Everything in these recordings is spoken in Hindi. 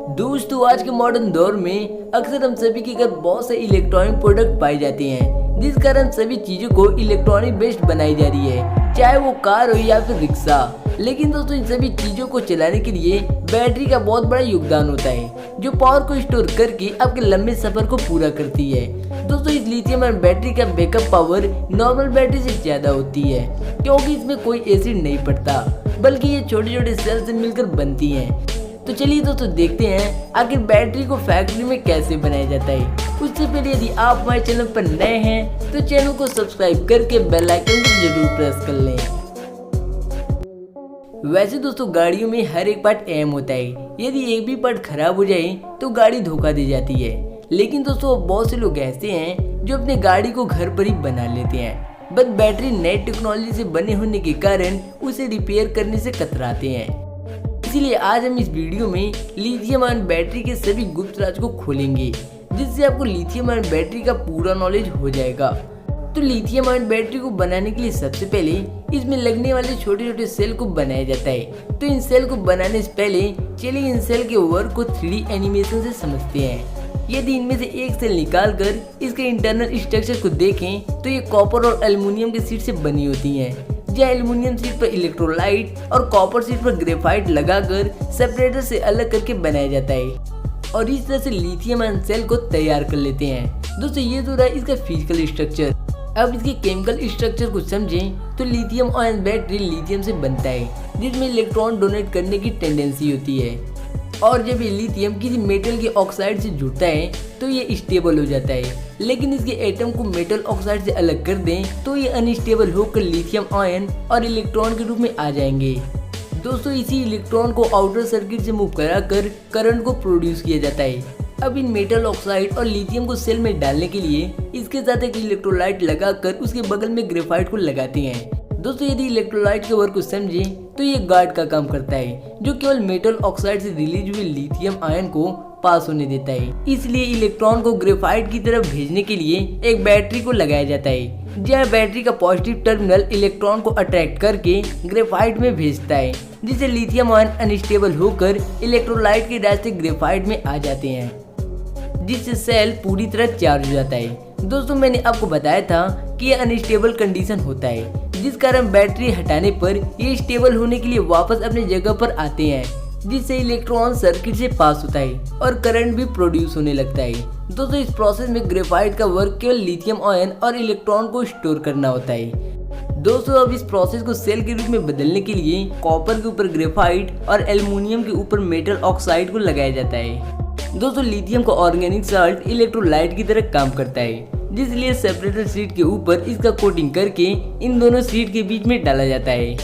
दोस्तों आज के मॉडर्न दौर में अक्सर हम सभी के घर बहुत से इलेक्ट्रॉनिक प्रोडक्ट पाए जाते हैं, जिस कारण सभी चीजों को इलेक्ट्रॉनिक बेस्ड बनाई जा रही है, चाहे वो कार हो या फिर रिक्शा। लेकिन दोस्तों इन सभी चीजों को चलाने के लिए बैटरी का बहुत बड़ा योगदान होता है, जो पावर को स्टोर करके आपके लंबे सफर को पूरा करती है। दोस्तों इस लिथियम आयन बैटरी का बैकअप पावर नॉर्मल बैटरी से ज्यादा होती है, क्योंकि इसमें कोई एसिड नहीं पड़ता, बल्कि ये छोटे छोटे सेल से मिलकर बनती है। तो चलिए दोस्तों देखते हैं आखिर बैटरी को फैक्ट्री में कैसे बनाया जाता है। उससे पहले यदि आप हमारे चैनल पर नए हैं तो चैनल को सब्सक्राइब करके बेल आइकन को जरूर प्रेस कर लें। वैसे दोस्तों गाड़ियों में हर एक पार्ट अहम होता है, यदि एक भी पार्ट खराब हो जाए तो गाड़ी धोखा दे जाती है। लेकिन दोस्तों बहुत से लोग ऐसे हैं जो अपने गाड़ी को घर पर ही बना लेते हैं, बट बैटरी नई टेक्नोलॉजी से बने होने के कारण उसे रिपेयर करने से कतराते हैं। इसीलिए आज हम इस वीडियो में लिथियम आयन बैटरी के सभी गुप्त राज को खोलेंगे, जिससे आपको लिथियम आयन बैटरी का पूरा नॉलेज हो जाएगा। तो लिथियम आयन बैटरी को बनाने के लिए सबसे पहले इसमें लगने वाले छोटे छोटे सेल को बनाया जाता है। तो इन सेल को बनाने से पहले चलिए इन सेल के वर्क को 3D एनिमेशन से समझते हैं। यदि इनमें से एक सेल निकाल कर इसके इंटरनल स्ट्रक्चर को देखें तो ये कॉपर और एल्युमिनियम के शीट से बनी होती हैं, जहाँ एल्युमिनियम शीट पर इलेक्ट्रोलाइट और कॉपर शीट पर ग्रेफाइट लगाकर सेपरेटर से अलग करके बनाया जाता है और इस तरह से लिथियम आयन सेल को तैयार कर लेते हैं। दोस्तों ये तो रहा इसका फिजिकल स्ट्रक्चर। अब इसके केमिकल स्ट्रक्चर को समझें तो लिथियम आयन बैटरी लिथियम से बनता है, जिसमें इलेक्ट्रॉन डोनेट करने की टेंडेंसी होती है, और जब ये लिथियम किसी मेटल के ऑक्साइड से जुड़ता है तो ये स्टेबल हो जाता है। लेकिन इसके एटम को मेटल ऑक्साइड से अलग कर दें तो ये अनस्टेबल होकर लिथियम आयन और इलेक्ट्रॉन के रूप में आ जाएंगे। दोस्तों इसी इलेक्ट्रॉन को आउटर सर्किट से मूव कराकर करंट को प्रोड्यूस किया जाता है। अब इन मेटल ऑक्साइड और लिथियम को सेल में डालने के लिए इसके साथ एक इलेक्ट्रोलाइट लगाकर उसके बगल में ग्रेफाइट को लगाते हैं। दोस्तों यदि इलेक्ट्रोलाइट के वर्क को समझें तो ये गार्ड का काम करता है, जो केवल मेटल ऑक्साइड से रिलीज हुए लिथियम आयन को पास होने देता है। इसलिए इलेक्ट्रॉन को ग्रेफाइट की तरफ भेजने के लिए एक बैटरी को लगाया जाता है, जहाँ बैटरी का पॉजिटिव टर्मिनल इलेक्ट्रॉन को अट्रैक्ट करके ग्रेफाइट में भेजता है, जिससे लिथियम आयन अनस्टेबल होकर इलेक्ट्रोलाइट के रास्ते ग्रेफाइट में आ जाते हैं, जिससे सेल पूरी तरह चार्ज हो जाता है। दोस्तों मैंने आपको बताया था कि यह अनस्टेबल कंडीशन होता है, जिस कारण बैटरी हटाने पर ये स्टेबल होने के लिए वापस अपनी जगह पर आते हैं, जिससे इलेक्ट्रॉन सर्किट से पास होता है और करंट भी प्रोड्यूस होने लगता है। दोस्तों इस प्रोसेस में ग्रेफाइट का वर्क केवल लिथियम आयन और इलेक्ट्रॉन को स्टोर करना होता है। दोस्तों अब इस प्रोसेस को सेल के रूप में बदलने के लिए कॉपर के ऊपर ग्रेफाइट और एल्युमिनियम के ऊपर मेटल ऑक्साइड को लगाया जाता है। दोस्तों लिथियम का ऑर्गेनिक साल्ट इलेक्ट्रोलाइट की तरह काम करता है, जिसलिए सेपरेटर शीट के ऊपर इसका कोटिंग करके इन दोनों शीट के बीच में डाला जाता है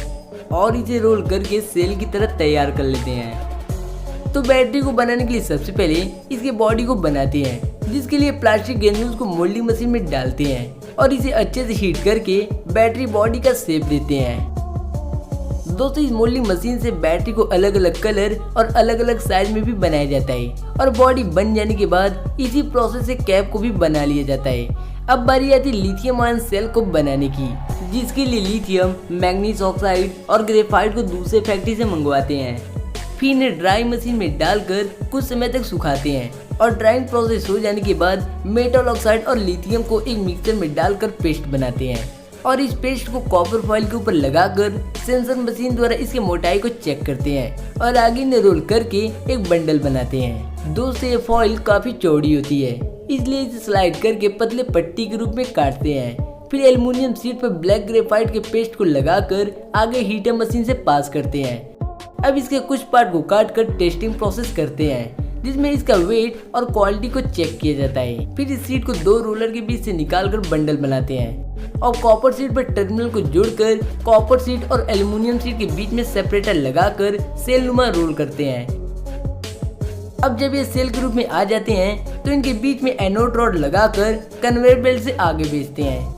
और इसे रोल करके सेल की तरह तैयार कर लेते हैं। तो बैटरी को बनाने के लिए सबसे पहले इसके बॉडी को बनाते हैं, जिसके लिए प्लास्टिक ग्रेन्यूल्स को मोल्डिंग मशीन में डालते हैं और इसे अच्छे से हीट करके बैटरी बॉडी का शेप देते हैं। दोस्तों इस मोल्डिंग मशीन से बैटरी को अलग अलग कलर और अलग अलग साइज में भी बनाया जाता है और बॉडी बन जाने के बाद इसी प्रोसेस से कैप को भी बना लिया जाता है। अब बारी आती है लिथियम आयन सेल को बनाने की, जिसके लिए लिथियम, मैग्नीज ऑक्साइड और ग्रेफाइट को दूसरे फैक्ट्री से मंगवाते हैं। फिर इन्हें ड्राई मशीन में डालकर कुछ समय तक सुखाते हैं और ड्राइंग प्रोसेस हो जाने के बाद मेटल ऑक्साइड और लिथियम को एक मिक्सर में डालकर पेस्ट बनाते हैं और इस पेस्ट को कॉपर फॉइल के ऊपर लगाकर सेंसर मशीन द्वारा इसकी मोटाई को चेक करते हैं और आगे इन्हें रोल करके एक बंडल बनाते हैं। दोस्तों ये फॉइल काफी चौड़ी होती है, इसलिए इसे स्लाइड करके पतले पट्टी के रूप में काटते हैं। फिर एल्युमिनियम शीट पर ब्लैक ग्रेफाइट के पेस्ट को लगाकर आगे हीटर मशीन से पास करते हैं। अब इसके कुछ पार्ट को काट कर टेस्टिंग प्रोसेस करते हैं, जिसमें इसका वेट और क्वालिटी को चेक किया जाता है। फिर इस शीट को दो रोलर के बीच से निकालकर बंडल बनाते हैं और कॉपर शीट पर टर्मिनल को जोड़कर कॉपर शीट और एल्युमिनियम शीट के बीच में सेपरेटर लगाकर सेल नुमा रोल करते हैं। अब जब ये सेल के रूप में आ जाते हैं तो इनके बीच में एनोड रॉड लगाकर कन्वेयर बेल्ट से आगे भेजते हैं,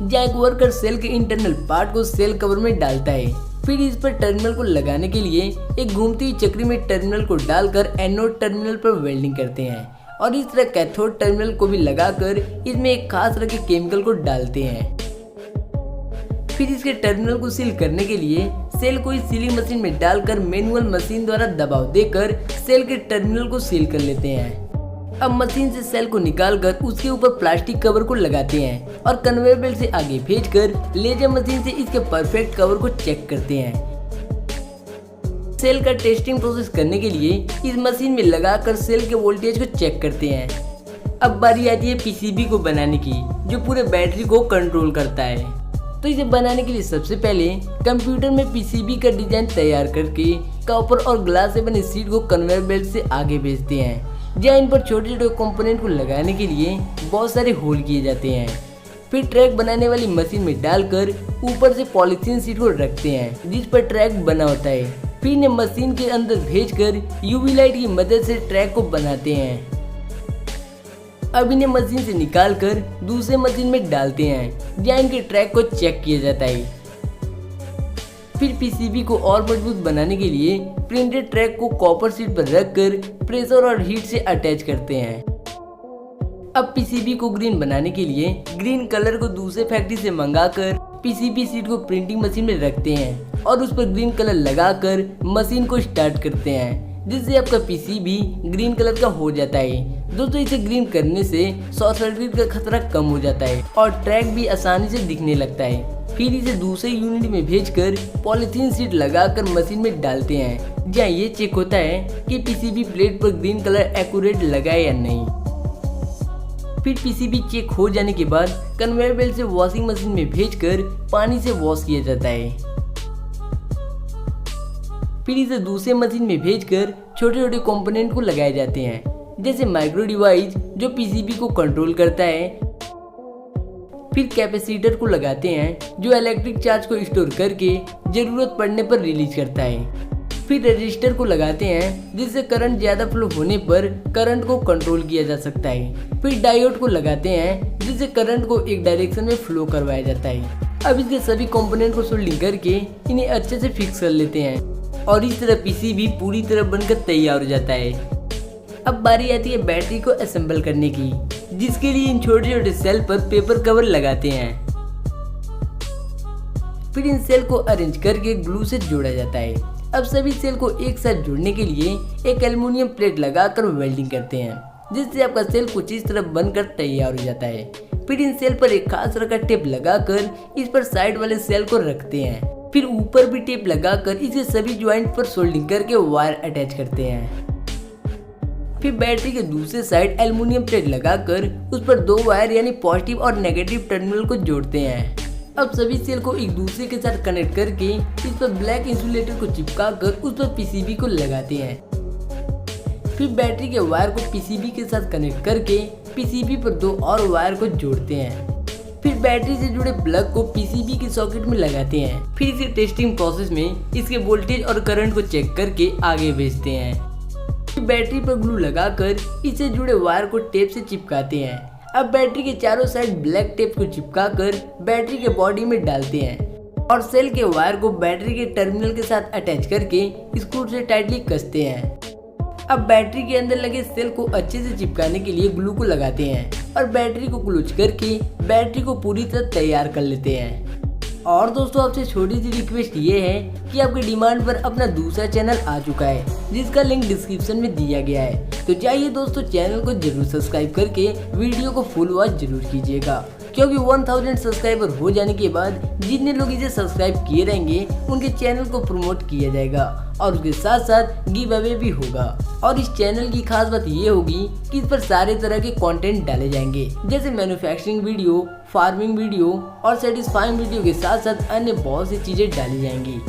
जहाँ एक वर्कर सेल के इंटरनल पार्ट को सेल कवर में डालता है। फिर इस पर टर्मिनल को लगाने के लिए एक घूमती हुई चक्री में टर्मिनल को डालकर एनोड टर्मिनल पर वेल्डिंग करते हैं और इस तरह कैथोड टर्मिनल को भी लगाकर इसमें एक खास तरह के केमिकल को डालते हैं। फिर इसके टर्मिनल को सील करने के लिए सेल को इस सीलिंग मशीन में डालकर मैनुअल मशीन द्वारा दबाव देकर सेल के टर्मिनल को सील कर लेते हैं। अब मशीन से सेल को निकालकर उसके ऊपर प्लास्टिक कवर को लगाते हैं और कन्वेयर बेल्ट से आगे भेजकर लेजर मशीन से इसके परफेक्ट कवर को चेक करते हैं। सेल का टेस्टिंग प्रोसेस करने के लिए इस मशीन में लगाकर सेल के वोल्टेज को चेक करते हैं। अब बारी आती है पीसीबी को बनाने की, जो पूरे बैटरी को कंट्रोल करता है। तो इसे बनाने के लिए सबसे पहले कंप्यूटर में पीसीबी का डिजाइन तैयार करके कॉपर और ग्लास से बने शीट को कन्वेयर बेल्ट से आगे भेजते हैं, जहाँ इन पर छोटे छोटे कंपोनेंट को लगाने के लिए बहुत सारे होल किए जाते हैं। फिर ट्रैक बनाने वाली मशीन में डालकर ऊपर से पॉलीथीन शीट को रखते हैं जिस पर ट्रैक बना होता है। फिर इन्हें मशीन के अंदर भेजकर यूवी लाइट की मदद से ट्रैक को बनाते हैं। अब इन्हें मशीन से निकालकर दूसरे मशीन में डालते हैं जहाँ इनके ट्रैक को चेक किया जाता है। फिर पीसीबी को और मजबूत बनाने के लिए प्रिंटेड ट्रैक को कॉपर शीट पर रखकर प्रेशर और हीट से अटैच करते हैं। अब पीसीबी को ग्रीन बनाने के लिए ग्रीन कलर को दूसरे फैक्ट्री से मंगाकर पीसीबी शीट को प्रिंटिंग मशीन में रखते हैं और उस पर ग्रीन कलर लगाकर मशीन को स्टार्ट करते हैं, जिससे आपका पीसीबी ग्रीन कलर का हो जाता है। दोस्तों, इसे ग्रीन करने से शॉर्ट सर्किट का खतरा कम हो जाता है और ट्रैक भी आसानी से दिखने लगता है। फिर इसे दूसरे यूनिट में भेजकर पॉलीथीन शीट लगाकर मशीन में डालते हैं, जहाँ ये चेक होता है कि पीसीबी प्लेट पर ग्रीन कलर एक्यूरेट लगा है या नहीं। फिर पीसीबी चेक हो जाने के बाद कन्वेयर बेल्ट से वॉशिंग मशीन में भेजकर पानी से वॉश किया जाता है। फिर इसे दूसरे मशीन में भेजकर छोटे छोटे कंपोनेंट को लगाए जाते हैं, जैसे माइक्रो डिवाइस जो पीसीबी को कंट्रोल करता है। फिर कैपेसिटर को लगाते हैं जो इलेक्ट्रिक चार्ज को स्टोर करके जरूरत पड़ने पर रिलीज करता है। फिर रजिस्टर को लगाते हैं जिससे करंट ज्यादा फ्लो होने पर करंट को कंट्रोल किया जा सकता है। फिर डायोड को लगाते हैं जिससे करंट को एक डायरेक्शन में फ्लो करवाया जाता है। अब इसके सभी कंपोनेंट को सोल्डिंग करके इन्हें अच्छे से फिक्स कर लेते हैं और इस तरह पीसीबी पूरी तरह बनकर तैयार हो जाता है। अब बारी आती है बैटरी को असेंबल करने की, जिसके लिए इन छोटे छोटे सेल पर पेपर कवर लगाते हैं। फिर इन सेल को अरेंज करके ग्लू से जोड़ा जाता है। अब सभी सेल को एक साथ जोड़ने के लिए एक एल्युमिनियम प्लेट लगाकर वेल्डिंग करते हैं, जिससे आपका सेल कुछ इस तरह बनकर तैयार हो जाता है। फिर इन सेल पर एक खास तरह का टेप लगाकर इस पर साइड वाले सेल को रखते हैं। फिर ऊपर भी टेप लगाकर इसे सभी ज्वाइंट पर सोल्डिंग करके वायर अटैच करते हैं। फिर बैटरी के दूसरे साइड एल्युमिनियम प्लेट लगाकर उस पर दो वायर यानी पॉजिटिव और नेगेटिव टर्मिनल को जोड़ते हैं। अब सभी सेल को एक दूसरे के साथ कनेक्ट करके इस पर ब्लैक इंसुलेटर को चिपकाकर उस पर पीसीबी को लगाते हैं। फिर बैटरी के वायर को पीसीबी के साथ कनेक्ट करके पीसीबी पर दो और वायर को जोड़ते हैं। फिर बैटरी से जुड़े प्लग को पीसीबी के सॉकेट में लगाते हैं। फिर इसे टेस्टिंग प्रोसेस में इसके वोल्टेज और करंट को चेक करके आगे भेजते हैं। फिर बैटरी पर ग्लू लगाकर इससे जुड़े वायर को टेप से चिपकाते हैं। अब बैटरी के चारों साइड ब्लैक टेप को चिपकाकर बैटरी के बॉडी में डालते हैं और सेल के वायर को बैटरी के टर्मिनल के साथ अटैच करके स्क्रू से टाइटली कसते हैं। अब बैटरी के अंदर लगे सेल को अच्छे से चिपकाने के लिए ग्लू को लगाते हैं और बैटरी को क्लोज करके बैटरी को पूरी तरह तैयार कर लेते हैं। और दोस्तों, आपसे छोटी सी रिक्वेस्ट ये है कि आपकी डिमांड पर अपना दूसरा चैनल आ चुका है, जिसका लिंक डिस्क्रिप्शन में दिया गया है। तो जाइए दोस्तों, चैनल को जरूर सब्सक्राइब करके वीडियो को फुल वॉच जरूर कीजिएगा, क्योंकि 1000 सब्सक्राइबर हो जाने के बाद जितने लोग इसे सब्सक्राइब किए रहेंगे उनके चैनल को प्रमोट किया जाएगा और उसके साथ साथ गिव अवे भी होगा। और इस चैनल की खास बात ये होगी कि इस पर सारे तरह के कंटेंट डाले जाएंगे, जैसे मैन्युफैक्चरिंग वीडियो, फार्मिंग वीडियो और सेटिस्फाइंग वीडियो के साथ साथ अन्य बहुत सी चीजें डाली जाएंगी।